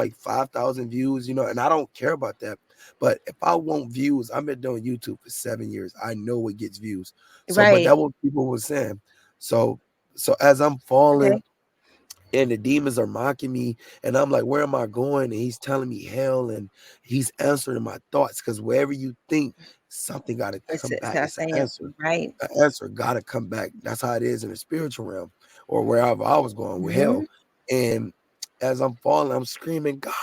like 5,000 views, and I don't care about that. But if I want views, I've been doing YouTube for 7 years. I know what gets views. So, but Right. that what people were saying. So, so as I'm falling Okay. and the demons are mocking me, and I'm like, where am I going? And he's telling me hell, and he's answering my thoughts, because wherever you think, something got to come It's back. gotta It's an say it. answer. Right. An answer got to come back. That's how it is in the spiritual realm, or wherever I was going with Hmm. hell. And as I'm falling, I'm screaming, God,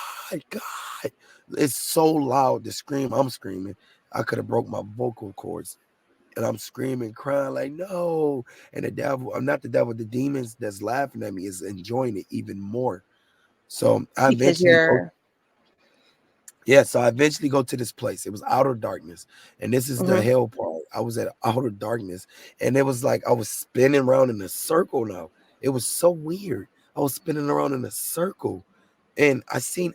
God. It's so loud, the scream I'm screaming. I could have broke my vocal cords. And I'm screaming, crying like, no. And the devil, I'm not the devil, the demons that's laughing at me is enjoying it even more. So I Because eventually go, you're. yeah, so I eventually go to this place. It was outer darkness. And this is the Mhm. hell part. I was at outer darkness. And it was like I was spinning around in a circle now. It was so weird. I was spinning around in a circle. And I seen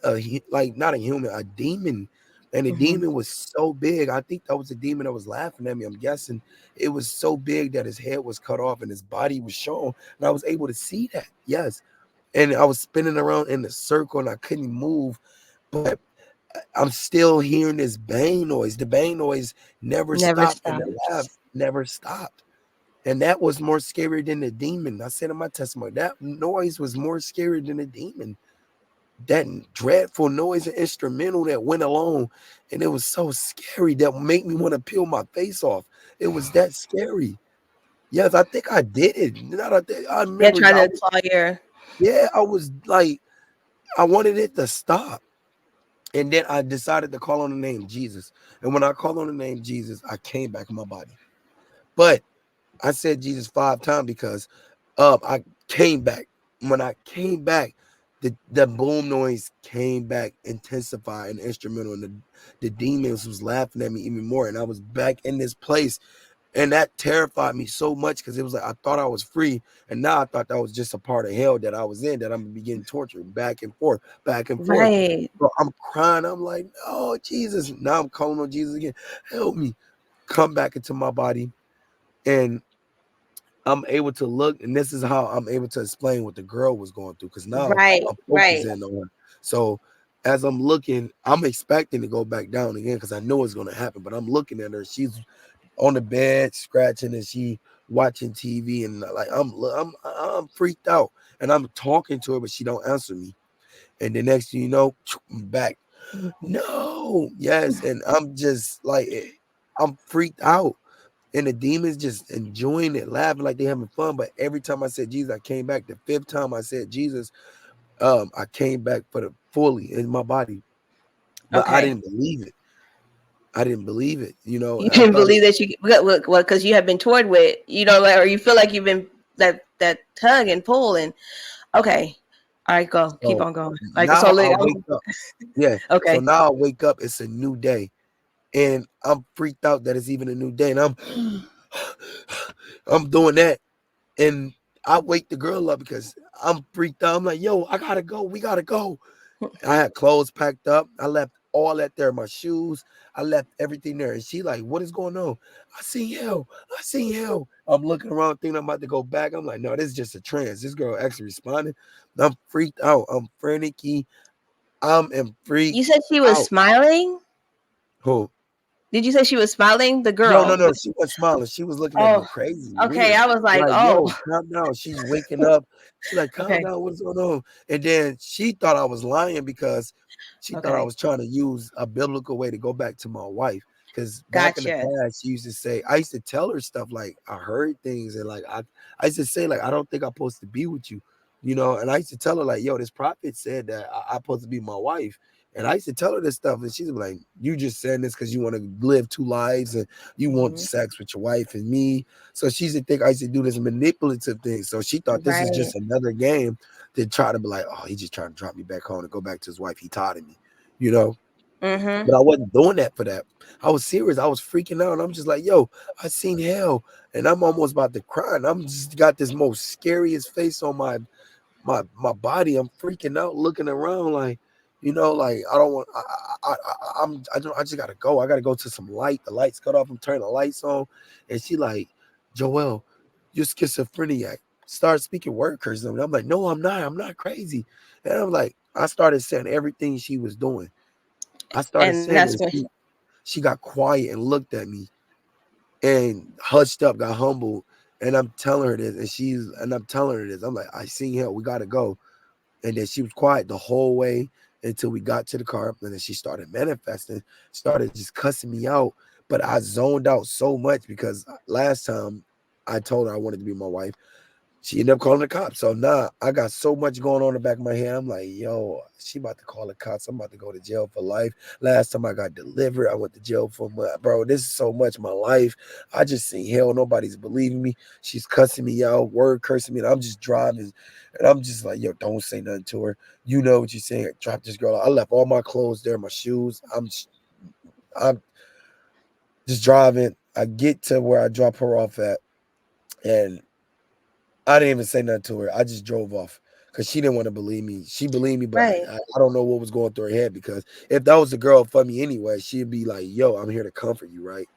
like not a human, a demon. And the Mhm. demon was so big. I think that was the demon that was laughing at me. I'm guessing it was so big that his head was cut off and his body was shown. And I was able to see that. Yes. And I was spinning around in a circle and I couldn't move. But I'm still hearing this bang noise. The bang noise never Never stopped, and the laugh stops. never stopped. And that was more scary than the demon. I said in my testimony, that noise was more scary than the demon. That dreadful noise and instrumental that went along, and it was so scary that made me want to peel my face off. It was that scary. Yes, I think I did it. Not I think I Yeah, remember. trying to claw your. Yeah, I was like, I wanted it to stop. And then I decided to call on the name Jesus. And when I called on the name Jesus, I came back in my body. But I said Jesus 5 times because I came back. When I came back, the boom noise came back, intensified and instrumental, and the demons was laughing at me even more. And I was back in this place. And that terrified me so much because it was like I thought I was free, and now I thought that was just a part of hell that I was in, that I'm gonna be getting tortured back and forth, back and forth. Right. So I'm crying. I'm like, "Oh Jesus!" Now I'm calling on Jesus again. Help me come back into my body, and I'm able to look. And this is how I'm able to explain what the girl was going through, because now Right. I'm Right. focusing on her. So as I'm looking, I'm expecting to go back down again because I know it's gonna happen. But I'm looking at her. She's on the bed scratching, and she watching TV, and like I'm freaked out, and I'm talking to her, but she don't answer me. And the next thing you know, I'm back. No, yes, and I'm just like I'm freaked out. And the demons just enjoying it, laughing like they having fun. But every time I said Jesus, I came back. The fifth time I said Jesus, I came back for the fully in my body. But I Okay. didn't believe it. I didn't believe it. You I didn't thought it. believe that you what because you have been toured with, like, or you feel like you've been that tug and pull and okay. All right, go. Keep So on going. Like so now like I wake up. Yeah. So okay. now I wake up. It's a new day, and I'm freaked out that it's even a new day, and I'm doing that, and I wake the girl up because I'm freaked out. I'm like, yo, I gotta go. We gotta go. I had clothes packed up. I left all that there, my shoes. I left everything there. And she like, what is going on? I see hell. I see hell. I'm looking around thinking I'm about to go back. I'm like, no, this is just a trance. This girl actually responded. I'm freaked out. I'm freaky. I'm You freaked said she was out. smiling? Who? Did you say she was smiling? The No, no, girl. no. She wasn't smiling. She was looking at me Oh, crazy, okay. weird. I was like, Like, oh, yo, calm down. She's waking up. She's like, calm okay, down. What's going on? And then she thought I was lying because she thought I okay, was trying to use a biblical way to go back to my wife. Because back in the gotcha. past, she used to say, I used to tell her stuff like I heard things, and like I used to say, like, I don't think I'm supposed to be with you, and I used to tell her, like, yo, this prophet said that I'm supposed to be my wife. And I used to tell her this stuff, and she's like, "You just saying this because you want to live two lives, and you want Hmm. sex with your wife and me." So she used to think I used to do this manipulative thing. So she thought this is Right. just another game to try to be like, "Oh, he's just trying to drop me back home and go back to his wife. He tired of me, you know." Mm-hmm. But I wasn't doing that for that. I was serious. I was freaking out. And I'm just like, yo, I seen hell. And I'm almost about to cry. And I'm just got this most scariest face on my body. I'm freaking out, looking around like, like I don't want. I just gotta go. I gotta go to some light. The lights cut off. I'm turning the lights on, and she like, Joel, you're schizophrenic. Start speaking word curses. And I'm like, no, I'm not. I'm not crazy. And I'm like, I started saying everything she was doing. I started And saying that's it. when She got quiet and looked at me and hushed up, got humbled. And I'm telling her this, and I'm telling her this. I'm like, I seen hell. We gotta go. And then she was quiet the whole way until we got to the car. And then she started manifesting, started just cussing me out. But I zoned out so much because last time I told her I wanted to be my wife, she ended up calling the cops. So now I got so much going on in the back of my head. I'm like, yo, she about to call the cops. I'm about to go to jail for life. Last time I got delivered, I went to jail for a month. Bro, this is so much my life. I just seen hell. Nobody's believing me. She's cussing me out, word cursing me. And I'm just driving. And I'm just like, yo, don't say nothing to her. You know what you're saying. Drop this girl. I left all my clothes there, my shoes. I'm just driving. I get to where I drop her off at. And I didn't even say nothing to her. I just drove off because she didn't want to believe me. She believed me, but right, I don't know what was going through her head because if that was the girl for me anyway, she'd be like, yo, I'm here to comfort you, right?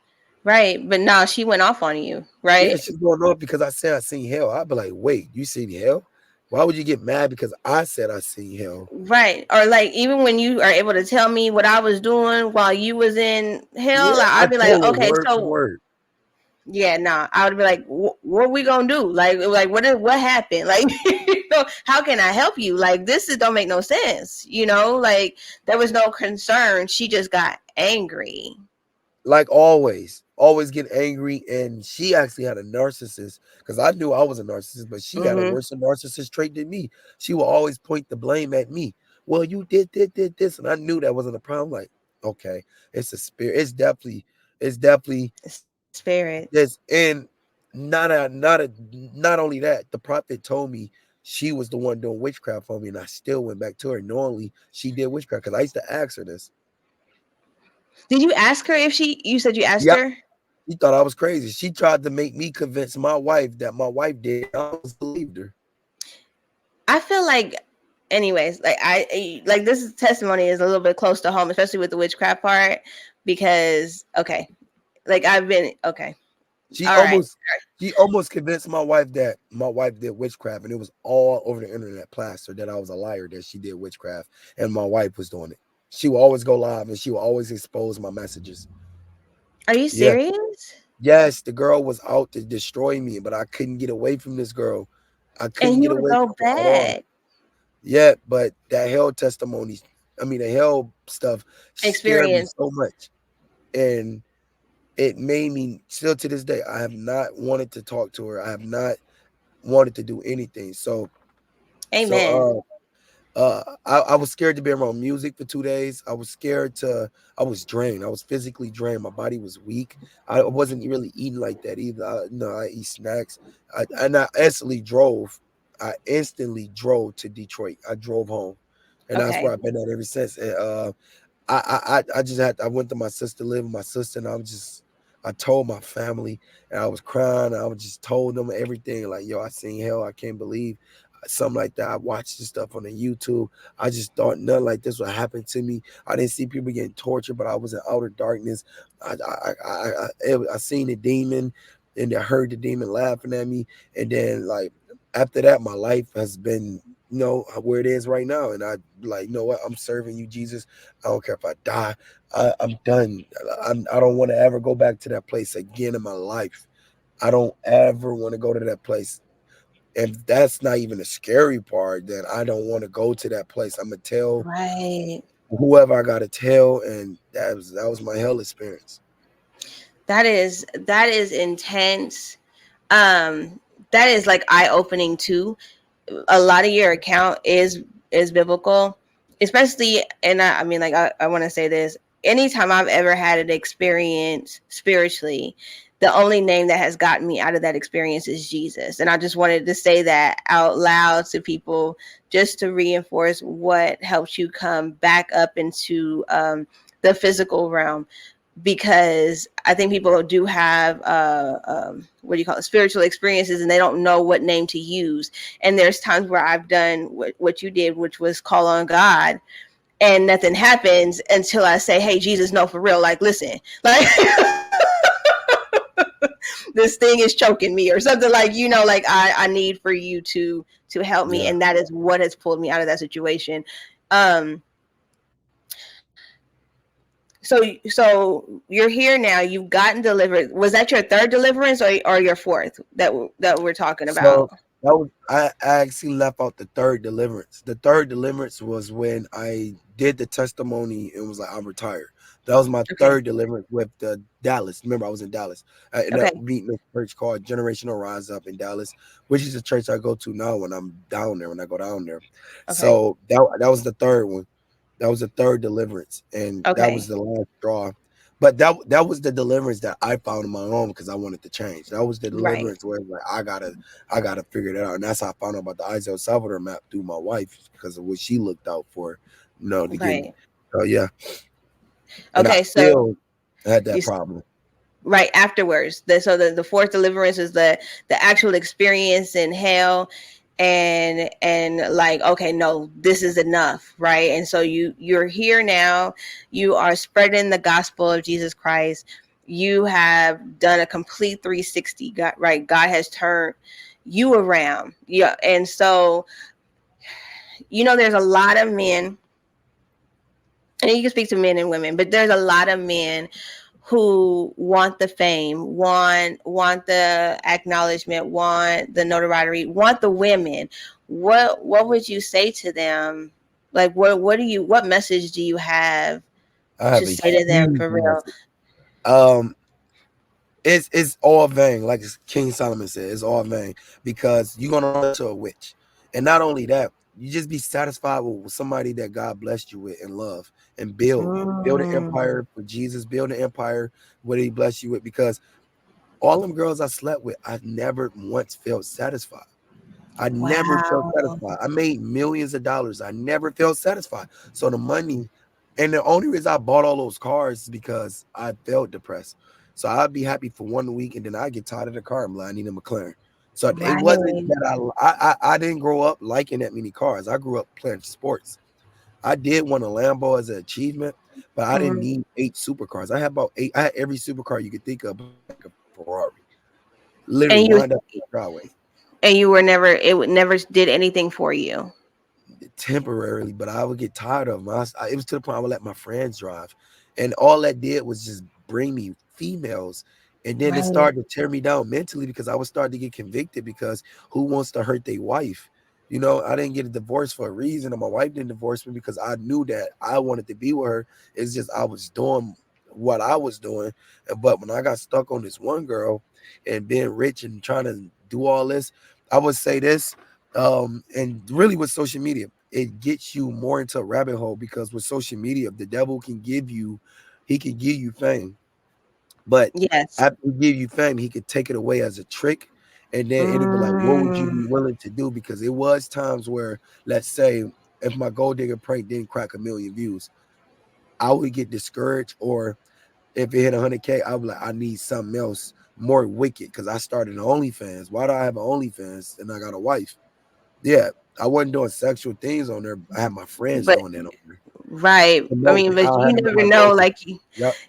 right. But now she went off on you, Yeah, right? she's going off because I said I seen hell. I'd be like, wait, you seen hell? Why would you get mad because I said I seen hell? Right. Or like even when you are able to tell me what I was doing while you was in hell, Yeah, like, I I'd be like, told her okay, word for so word. yeah, nah. I would be like, what are we gonna do? Like what happened? Like, how can I help you? Like, this is don't make no sense. Like there was no concern. She just got angry. Like always get angry. And she actually had a narcissist because I knew I was a narcissist, but she got a Mm-hmm. worse narcissist trait than me. She will always point the blame at me. Well, you did this, and I knew that wasn't a problem. Like, okay, it's a spirit. It's definitely Spirits. this. And not only that, the prophet told me she was the one doing witchcraft for me, and I still went back to her knowingly she did witchcraft because I used to ask her this. Did you ask her if she? You said you asked Yep. her. He thought I was crazy. She tried to make me convince my wife that my wife did. I almost believed her. I feel like, anyways, like like this testimony is a little bit close to home, especially with the witchcraft part, because okay, like I've been okay, She all right, almost she almost convinced my wife that my wife did witchcraft, and it was all over the internet plastered that I was a liar that she did witchcraft, and my wife was doing it. She will always go live, and she will always expose my messages. are you Yeah, serious? yes, the girl was out to destroy me, but I couldn't get away from this girl. I couldn't And you get would away go from her at all. back. Yeah, but that hell testimony, I mean, the hell stuff scared me Experience. so much, and it made me still to this day. I have not wanted to talk to her. I have not wanted to do anything. So Amen. I was scared to be around music for 2 days. I was drained. I was physically drained. My body was weak. I wasn't really eating like that either. No, I eat snacks. And I instantly drove to Detroit. I drove home, and that's where Okay. I've been at ever since. And I went to my sister, live with my sister, and I told my family, and I was crying. I was just told them everything, like, yo, I seen hell. I can't believe something like that. I watched this stuff on the YouTube. I just thought nothing like this would happen to me. I didn't see people getting tortured, but I was in outer darkness. I seen the demon, and I heard the demon laughing at me, and then like after that, my life has been where it is right now, and I like, you know what, I'm serving you, Jesus. I don't care if I die. I'm done. I don't want to ever go back to that place again in my life. I don't ever want to go to that place. If that's not even the scary part, then I don't want to go to that place. I'm gonna tell Right. whoever I gotta tell, and that was my hell experience. That is intense. Um, that is like eye opening too. A lot of your account is biblical, especially. And I mean, like I want to say this. Anytime I've ever had an experience spiritually, the only name that has gotten me out of that experience is Jesus. And I just wanted to say that out loud to people, just to reinforce what helps you come back up into the physical realm, because I think people do have what do you call it, spiritual experiences, and they don't know what name to use. And there's times where I've done what you did, which was call on God, and nothing happens until I say, "Hey, Jesus, no, for real, like, listen, like." This thing is choking me or something, like, like I need for you to help me, Yeah. and that is what has pulled me out of that situation. Um, so you're here now. You've gotten delivered. Was that your third deliverance or your fourth that we're talking about? So that was I actually left out the third deliverance. The third deliverance was when I did the testimony and was like, I'm retired. That was my Okay. third deliverance with the Dallas. Remember, I was in Dallas. I ended Okay. up meeting a church called Generational Rise Up in Dallas, which is a church I go to now when I'm down there, when I go down there. Okay. So that was the third one. That was the third deliverance, and that was Okay. the last straw. But that was the deliverance that I found on my own because I wanted to change. That was the Right. deliverance where like I gotta figure it out, and that's how I found out about the Isaiah Salvador map through my wife because of what she looked out for, to get me. Right. So yeah, and I Okay. So still had you that problem. right afterwards. The fourth deliverance is the actual experience in hell, and like, okay, no, this is enough, right? And so you're here now. You are spreading the gospel of Jesus Christ. You have done a complete 360. God, right? God has turned you around. Yeah, and so there's a lot of men, and you can speak to men and women, but there's a lot of men who want the fame, want the acknowledgement, want the notoriety, want the women. What would you say to them? Like, what message do you have I to have a say to them huge for real? message. Um, it's all vain, like King Solomon said. It's all vain because you're gonna run into a witch, and not only that, you just be satisfied with somebody that God blessed you with and love, and build an Mm, empire for Jesus, build an empire what He blessed you with. Because all them girls I slept with, I never once felt satisfied. I never felt wow. satisfied. I made millions of dollars. I never felt satisfied. So the money, and the only reason I bought all those cars is because I felt depressed. So I'd be happy for 1 week, and then I get tired of the car. I'm like, I need a McLaren. So it wasn't Right. that I didn't grow up liking that many cars. I grew up playing sports. I did want a Lambo as an achievement, but I didn't Mhm. need 8 supercars. I had about 8. I had every supercar you could think of, but I didn't like a Ferrari. Literally And you lined up in the driveway. and you were never it would never did anything for you. Temporarily, but I would get tired of them. It was to the point I would let my friends drive, and all that did was just bring me females, and then it Right. started to tear me down mentally because I was starting to get convicted because who wants to hurt their wife? I didn't get a divorce for a reason, and my wife didn't divorce me because I knew that I wanted to be with her. It's just I was doing what I was doing, but when I got stuck on this one girl and being rich and trying to do all this, I would say this and really with social media it gets you more into a rabbit hole because with social media the devil he can give you fame, but Yes. after he give you fame he could take it away as a trick, and then it'd be like, what would you be Mm, willing to do? Because it was times where, let's say, if my gold digger prank didn't crack 1 million views, I would get discouraged, or if it hit 100K, I would like, I need something else more wicked because I started an OnlyFans. Why do I have an OnlyFans and I got a wife? Yeah, I wasn't doing sexual things on there. I had my friends but doing that on there. right. I Promoting mean, but how I you had to get never my know. groceries. Like, Yep,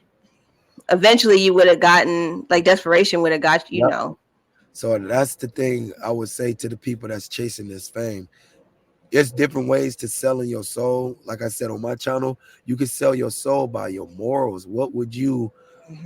eventually, you would have gotten like desperation would have got you. yep. So that's the thing I would say to the people that's chasing this fame. There's different ways to selling your soul. Like I said on my channel, you can sell your soul by your morals. What would you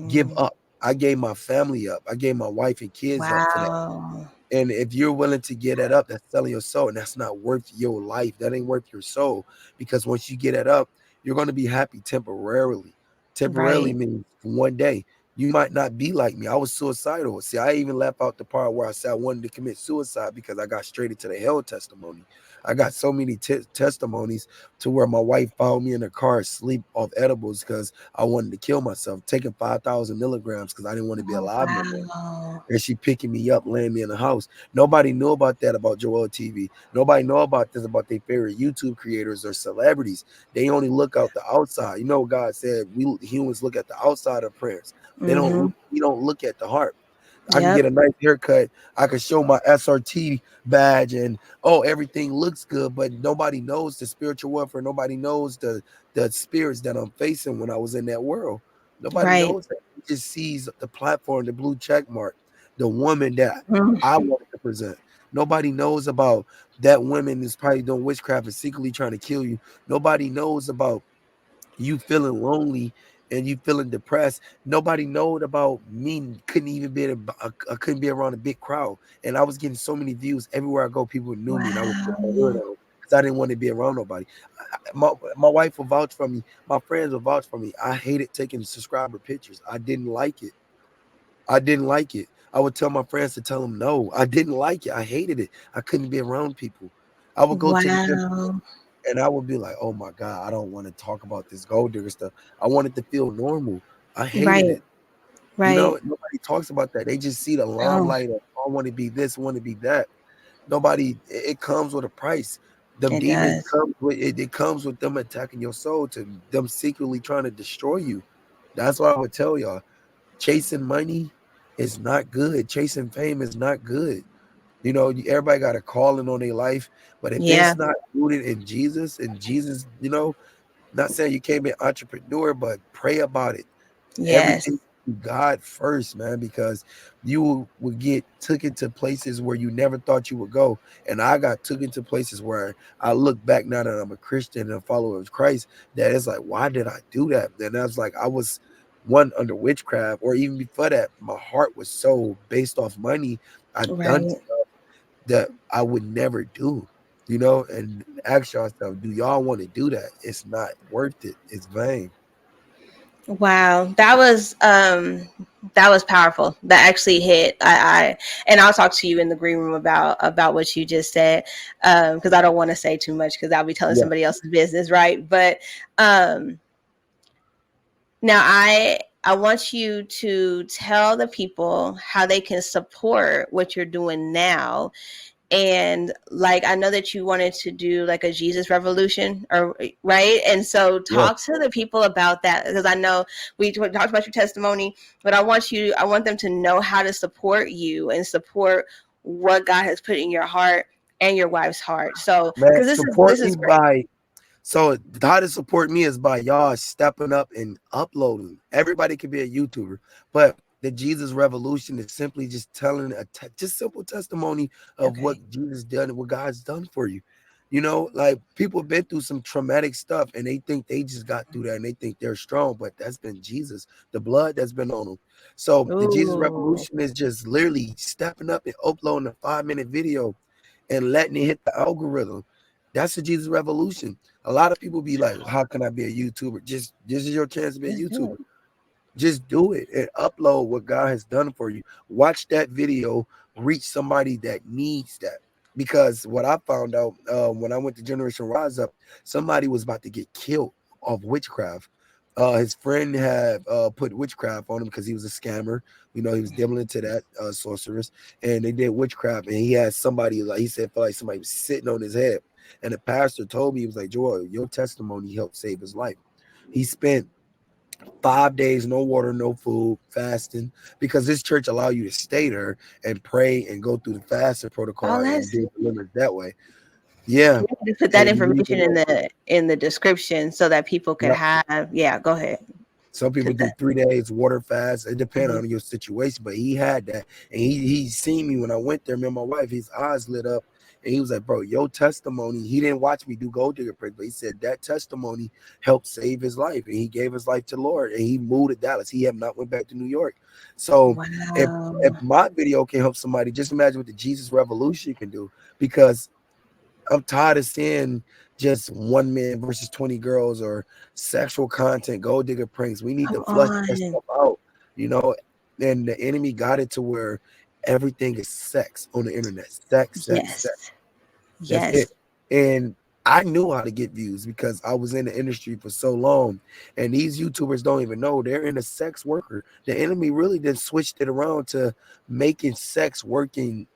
give Mhm. up? I gave my family up. I gave my wife and kids up for that. Wow. And if you're willing to get that up, that's selling your soul, and that's not worth your life. That ain't worth your soul. Because once you get it up, you're going to be happy temporarily. Temporarily Right. means for one day. You might not be like me. I was suicidal. See, I even left out the part where I said I wanted to commit suicide because I got straight into the hell testimony. I got so many testimonies to where my wife found me in the car asleep off edibles because I wanted to kill myself, taking 5,000 milligrams because I didn't want to be Oh, alive no more, wow. and she picking me up, laying me in the house. Nobody knew about that about Joel TV. Nobody know about this about their favorite YouTube creators or celebrities. They only look out the outside. You know, God said we humans look at the outside of prayers. They don't. Mhm. We don't look at the heart. I can get Yep. a nice haircut. I can show my SRT badge, and oh, everything looks good. But nobody knows the spiritual warfare. Nobody knows the spirits that I'm facing when I was in that world. Nobody Right. knows that. He just sees the platform, the blue check mark, the woman that Mhm. I wanted to present. Nobody knows about that woman is probably doing witchcraft and secretly trying to kill you. Nobody knows about you feeling lonely and you feeling depressed. Nobody knowed about me couldn't even be I couldn't be around a big crowd. And I was getting so many views everywhere I go. People knew me and I would put my word Wow. out because I didn't want to be around nobody. My wife will vouch for me. My friends will vouch for me. I hated taking subscriber pictures. I didn't like it. I didn't like it. I would tell my friends to tell them no. I didn't like it. I hated it. I couldn't be around people. I would go to the gym Wow. and I would be like, "Oh my god, I don't want to talk about this gold digger stuff. I wanted to feel normal. I hated Right. it. You know, Right. nobody talks about that. They just see the Oh, limelight of I want to be this, want to be that. Nobody. It comes with a price. Them it demons does. come with it. It comes with them attacking your soul, to them secretly trying to destroy you. That's what I would tell y'all. Chasing money is not good. Chasing fame is not good. You know, everybody got a calling on their life, but if Yeah. it's not rooted in Jesus, not saying you can't be an entrepreneur, but pray about it. Yes. Everything to God first, man, because you will get took into places where you never thought you would go. And I got took into places where I look back now that I'm a Christian and a follower of Christ, that it's like, why did I do that? And I was like, I was one under witchcraft, or even before that, my heart was so based off money. I've done Right. that I would never do, and ask yourself, do y'all want to do that? It's not worth it. It's vain. Wow, that was powerful. That actually hit. I and I'll talk to you in the green room about what you just said, because I don't want to say too much because I'll be telling Yeah. somebody else's business, right? But um, now I want you to tell the people how they can support what you're doing now. And like, I know that you wanted to do like a Jesus revolution, or right, and so Yeah. talk to the people about that, because I know we talked about your testimony, but I want them to know how to support you and support what God has put in your heart and your wife's heart. So Man, because support this me is great. by so how to support me is by y'all stepping up and uploading. Everybody can be a YouTuber, but the Jesus revolution is simply just telling just simple testimony of what Okay. Jesus done and what God's done for you. Like people have been through some traumatic stuff and they think they just got through that and they think they're strong, but that's been Jesus, the blood that's been on them. So the Jesus Ooh. revolution is just literally stepping up and uploading a 5-minute video and letting it hit the algorithm. That's the Jesus revolution. A lot of people be like, "How can I be a YouTuber?" Just this is your chance to be a Let's do YouTuber. it. Just do it and upload what God has done for you. Watch that video, reach somebody that needs that. Because what I found out when I went to Generation Rise Up, somebody was about to get killed of witchcraft. His friend had put witchcraft on him because he was a scammer. He was dabbling into that sorceress, and they did witchcraft. And he had somebody, like he said, felt like somebody was sitting on his head. And the pastor told me, he was like, "Joel, your testimony helped save his life." He spent 5 days, no water, no food, fasting, because this church allow you to stay there and pray and go through the fasting protocol Oh, and that's get delivered that way. Yeah, we need to put that and you need to information know. in the description so that people could Yep. have. Yeah, go ahead. Some people Put do that. 3 days water fast. It depends Mhm. on your situation, but he had that, and he seen me when I went there. Me and my wife, his eyes lit up, and he was like, "Bro, your testimony." He didn't watch me do gold digger prayer, but he said that testimony helped save his life, and he gave his life to the Lord, and he moved to Dallas. He have not went back to New York. So if Wow. my video can help somebody, just imagine what the Jesus Revolution can do, because I'm tired of seeing just one man versus 20 girls or sexual content, gold digger pranks. We need Come to flush that on. stuff out, you know. And the enemy got it to where everything is sex on the internet. Sex, sex, sex. Yes. That's it. Yes. And I knew how to get views because I was in the industry for so long. And these YouTubers don't even know they're in a sex worker. The enemy really then switched it around to making sex working,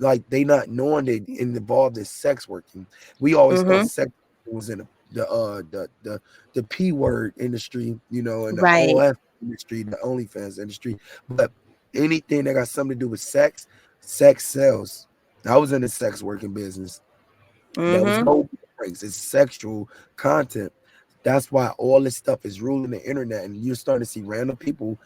like they not knowing they involved in sex working. We always thought Mhm. sex was in the P word industry, and the Right. OF industry, the OnlyFans industry. But anything that got something to do with sex, sex sells. I was in the sex working business. That was Mhm. no breaks. It's sexual content. That's why all this stuff is ruling the internet, and you're starting to see random people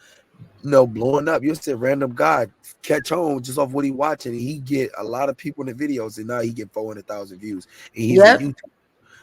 blowing up. You'll see a random guy catch on just off what he watching, and he get a lot of people in the videos, and now he get 400,000 views, and he's a Yep. YouTube.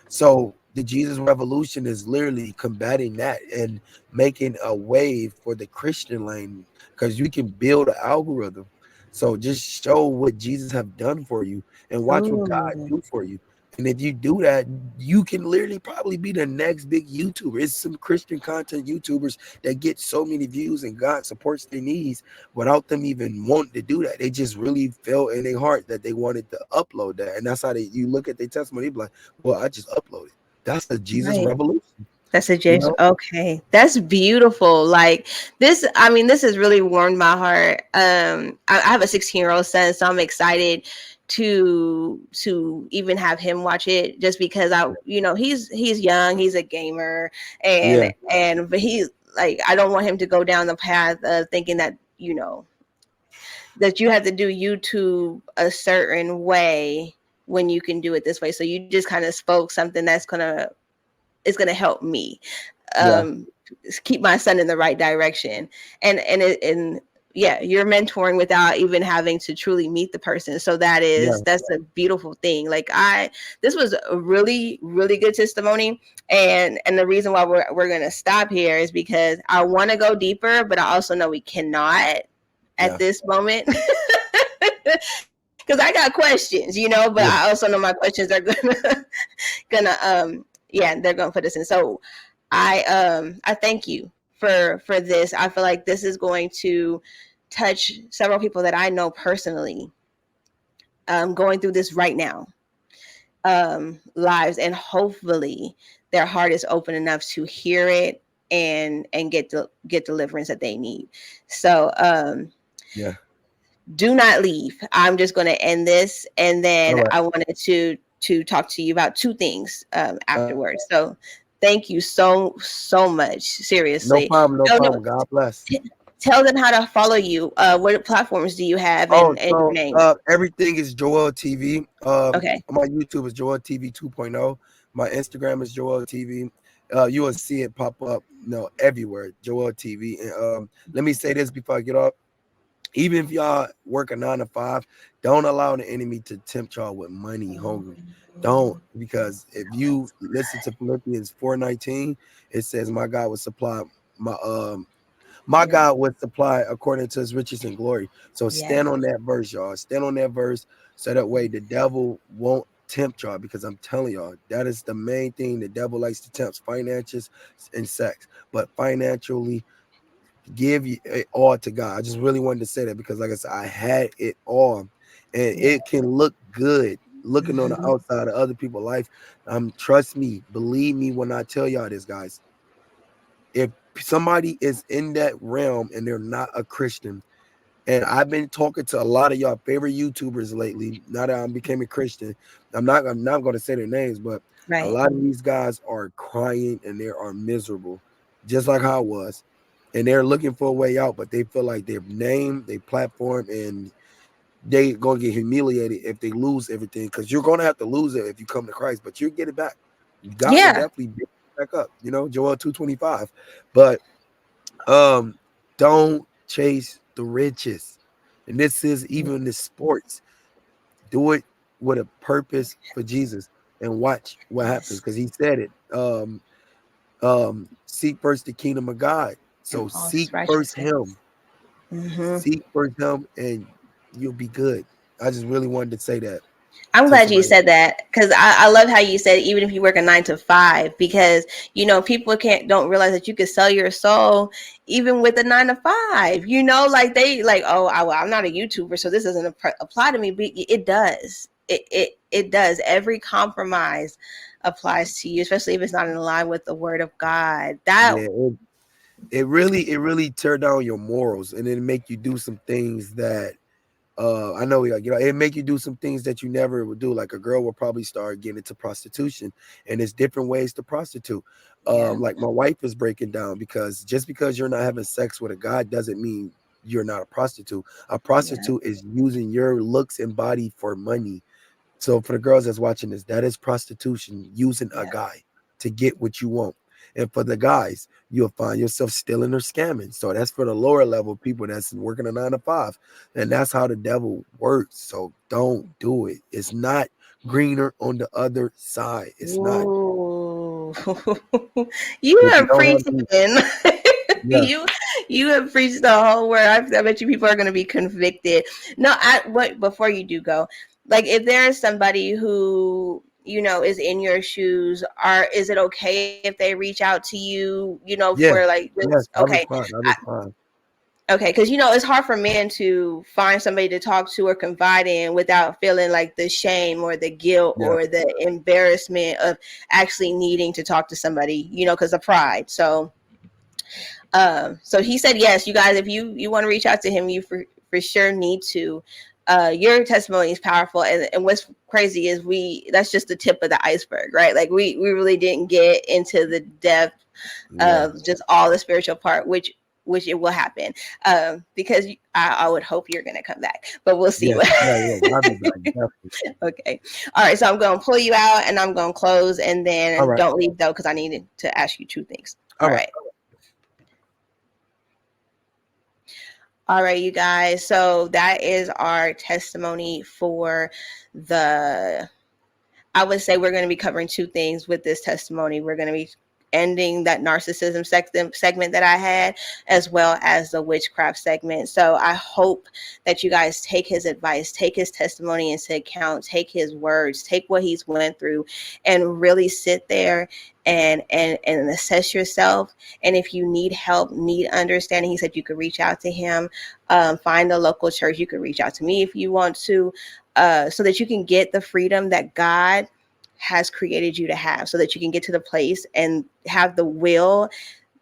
So the Jesus Revolution is literally combating that and making a way for the Christian lane, because you can build an algorithm. So just show what Jesus have done for you and watch what God Ooh, do for you. And if you do that, you can literally probably be the next big YouTuber. It's some Christian content YouTubers that get so many views and God supports their needs without them even wanting to do that. They just really felt in their heart that they wanted to upload that. And that's how you look at their testimony, be like, well, I just uploaded. That's the Jesus right. revolution, That's a you James. know? Okay, that's beautiful. Like this, I mean, this has really warmed my heart. I have a 16-year-old son, so I'm excited to even have him watch it, just because he's young, he's a gamer, Yeah, but he's like, I don't want him to go down the path of thinking that that you have to do YouTube a certain way when you can do it this way. So you just kind of spoke something it's gonna help me yeah, um keep my son in the right direction. And yeah, you're mentoring without even having to truly meet the person, so yeah, that's a beautiful thing. Like, I this was a really really good testimony. And the reason why we're gonna stop here is because I want to go deeper, but I also know we cannot at yeah, this moment. Because I got questions, but I yeah, also know my questions are gonna gonna yeah, they're gonna put us in. So I thank you for this. I feel like this is going to touch several people that I know personally, going through this right now, lives, and hopefully their heart is open enough to hear it and get deliverance that they need. So yeah. do not leave. I'm just going to end this, and All then right. I wanted to talk to you about two things Uh, afterwards. So thank you so much. no Seriously, problem, no tell them problem. God bless. tell them how to follow you. What platforms do you have, Oh, and your so name? everything is Joel TV. Okay. My YouTube is Joel TV 2.0. My Instagram is Joel TV. You will see it pop up, everywhere. Joel TV. And let me say this before I get off. Even if y'all work a 9 to 5, don't allow the enemy to tempt y'all with money hungry. Don't, because if you listen to Philippians 4:19, it says, "My God will supply my my Yeah. God would supply according to his riches and glory." So stand Yes. on that verse, y'all. Stand on that verse, so that way the devil won't tempt y'all. Because I'm telling y'all, that is the main thing the devil likes to tempt: finances and sex. But financially, give it all to God. I just really wanted to say that because, like I said, I had it all, and Yeah. it can look good looking on the Mhm. outside of other people's life. Trust me, believe me when I tell y'all this, guys. If somebody is in that realm and they're not a Christian, and I've been talking to a lot of y'all favorite YouTubers lately. Now that I became a Christian, I'm not going to say their names, but a Right. lot of these guys are crying and they are miserable, just like how I was, and they're looking for a way out, but they feel like their name, their platform, and they gonna get humiliated if they lose everything. Because you're gonna have to lose it if you come to Christ, but you'll get it back. God will Yeah. definitely build it back up. Joel 2:25, but um, don't chase the riches. And this is even the sports. Do it with a purpose for Jesus and watch what happens. Yes. Because he said it. Seek first the kingdom of God. And So all seek first righteousness. him. Hmm. Seek first him and you'll be good. I just really wanted to say that I'm to glad you somebody. said that, because I love how you said even if you work a 9 to 5, because people don't realize that you could sell your soul even with a 9 to 5. Like they like, oh, well, I'm not a YouTuber, so this doesn't apply to me. But it does. It does. Every compromise applies to you, especially if it's not in line with the Word of God. That Yeah, it really tear down your morals, and it make you do some things that I know, like, it make you do some things that you never would do. Like a girl will probably start getting into prostitution, and there's different ways to prostitute. Yeah. Like my wife is breaking down, because just because you're not having sex with a guy doesn't mean you're not a prostitute. A Yeah. prostitute is using your looks and body for money. So for the girls that's watching this, that is prostitution, using a Yeah. guy to get what you want. And for the guys, you'll find yourself stealing or scamming. So that's for the lower level people that's working a 9 to 5. And that's how the devil works. So don't do it. It's not greener on the other side. It's not. Ooh. You If you have don't preached, have peace, man. yeah, You have preached the whole word. I bet you people are going to be convicted. No, what before you do go, like if there is somebody who is in your shoes, is it okay if they reach out to you? For yeah, like this? yes, I Okay, respond. I respond. okay, because it's hard for men to find somebody to talk to or confide in without feeling like the shame or the guilt Yeah, or the embarrassment of actually needing to talk to somebody, because of pride. So he said yes, you guys, if you want to reach out to him, you for sure need to. Your testimony is powerful, and what's crazy is that's just the tip of the iceberg, right? Like we really didn't get into the depth yeah, of just all the spiritual part, which it will happen, because I would hope you're gonna come back, but we'll see yes, what. yeah, yeah. I'll be back. Definitely. Okay, all right. So I'm gonna pull you out, and I'm gonna close, and All then right. don't leave though, because I needed to ask you two things. All All right. right. All right, you guys. So that is our testimony for the. I would say we're going to be covering two things with this testimony. We're going to be ending that narcissism segment that I had, as well as the witchcraft segment. So I hope that you guys take his advice, take his testimony into account, take his words, take what he's went through, and really sit there and assess yourself. And if you need help, need understanding, he said you could reach out to him. Find a local church. You could reach out to me if you want to, so that you can get the freedom that God has created you to have, so that you can get to the place and have the will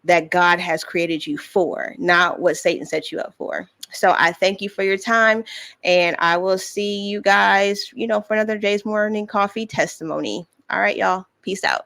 that God has created you for, not what Satan set you up for. So I thank you for your time, and I will see you guys, for another Jay's Morning Coffee testimony. All right, y'all. Peace out.